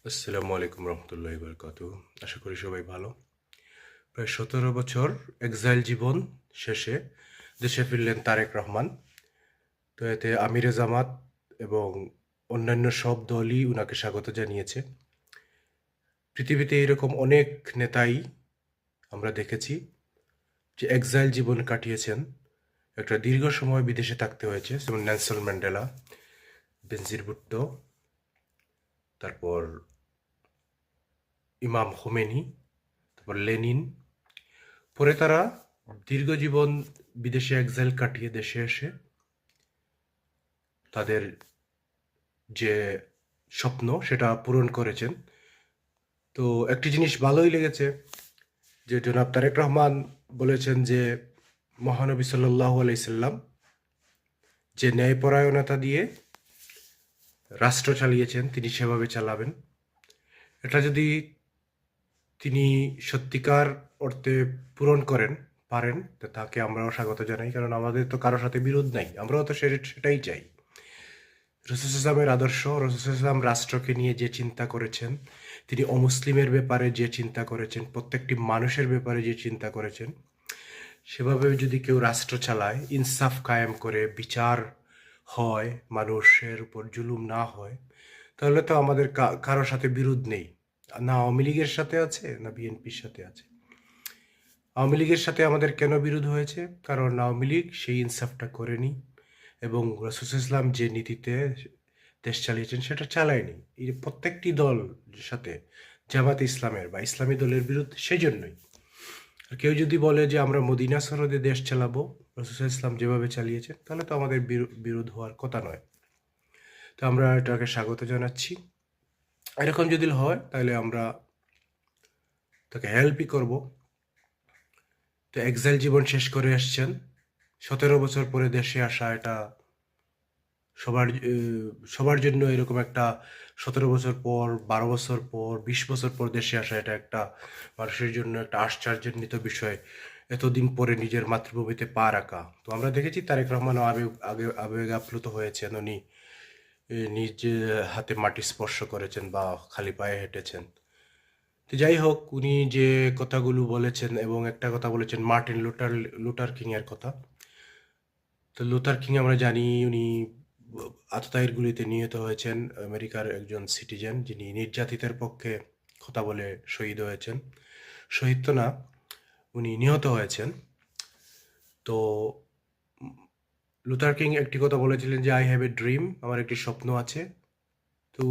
আসসালামু আলাইকুম রহমতুল্লাহি বারকাতুহু। আশা করি সবাই ভালো। প্রায় 17 বছর এক্সাইল জীবন শেষে দেশে ফিরলেন তারেক রহমান। তো এতে আমিরে জামাত এবং অন্যান্য সব দলই উনাকে স্বাগত জানিয়েছে। পৃথিবীতে এরকম অনেক নেতাই আমরা দেখেছি যে এক্সাইল জীবন কাটিয়েছেন, একটা দীর্ঘ সময় বিদেশে থাকতে হয়েছে, যেমন নেলসন ম্যান্ডেলা, বেনজির ভুট্টো, তারপর ইমাম খোমেনি, তারপর লেনিন। পরে তারা দীর্ঘ জীবন বিদেশে এক্সাইল কাটিয়ে দেশে এসে তাদের যে স্বপ্ন সেটা পূরণ করেছেন। তো একটি জিনিস ভালোই লেগেছে যে জনাব তারেক রহমান বলেছেন যে মহানবী সাল্লাল্লাহু আলাইহি সাল্লাম যে ন্যায়পরায়ণতা দিয়ে রাষ্ট্র চালিয়েছেন তিনি সেভাবে চালাবেন। এটা যদি তিনি সত্যিকার অর্থে পূরণ করেন পারেন, তো তাকে আমরাও স্বাগত জানাই, কারণ আমাদের তো কারোর সাথে বিরোধ নাই, আমরাও তো সেটাই চাই। রসুল ইসলামের আদর্শ, রসুল ইসলাম রাষ্ট্রকে নিয়ে যে চিন্তা করেছেন, তিনি অমুসলিমের ব্যাপারে যে চিন্তা করেছেন, প্রত্যেকটি মানুষের ব্যাপারে যে চিন্তা করেছেন, সেভাবে যদি কেউ রাষ্ট্র চালায়, ইনসাফ কায়েম করে, বিচার হয়, মানুষের উপর জুলুম না হয়, তাহলে তো আমাদের কারোর সাথে বিরোধ নেই। না আওয়ামী লীগের সাথে আছে, না বিএনপির সাথে আছে। আওয়ামী লীগের সাথে আমাদের কেন বিরোধ হয়েছে? কারণ আওয়ামী লীগ সেই ইনসাফটা করেনি এবং রাসূল ইসলাম যে নীতিতে দেশ চালিয়েছেন সেটা চালায়নি। এই যে প্রত্যেকটি দল সাথে জামাতে ইসলামের বা ইসলামী দলের বিরুদ্ধে সেজন্যই। আর কেউ যদি বলে যে আমরা মদিনা সনদে দেশ চালাবো, রাসূল ইসলাম যেভাবে চালিয়েছেন, তাহলে তো আমাদের বিরোধ হওয়ার কথা নয়। তো আমরা এটাকে স্বাগত জানাচ্ছি। এরকম যদি হয় তাহলে আমরা তাকে হেল্পই করব। তো এক্সাইল জীবন শেষ করে আসছেন, 17 বছর পরে দেশে আসা এটা সবার জন্য এরকম একটা 17 বছর পর, 12 বছর পর, 20 বছর পর দেশে আসা এটা একটা মানুষের জন্য একটা আশ্চর্যান্বিত বিষয়। এতদিন পরে নিজের মাতৃভূমিতে পা রাখা। তো আমরা দেখেছি তারেক রহমানও আবেগ আপ্লুত হয়েছেন, উনি নিজ হাতে মাটি স্পর্শ করেছেন বা খালি পায়ে হেঁটেছেন। তো যাই হোক, উনি যে কথাগুলো বলেছেন এবং একটা কথা বলেছেন মার্টিন লুথার কিং এর কথা। তো লুথার কিং আমরা জানি উনি আততায়ীর গুলিতে নিহত হয়েছেন, আমেরিকার একজন সিটিজেন যিনি নির্যাতিতের পক্ষে কথা বলে শহীদ হয়েছেন। শহীদ তো না, উনি নিহত হয়েছেন। তো লুথার কিং একটি কথা বলেছিলেন যে আই হ্যাভ এ ড্রিম, আমার একটি স্বপ্ন আছে। তো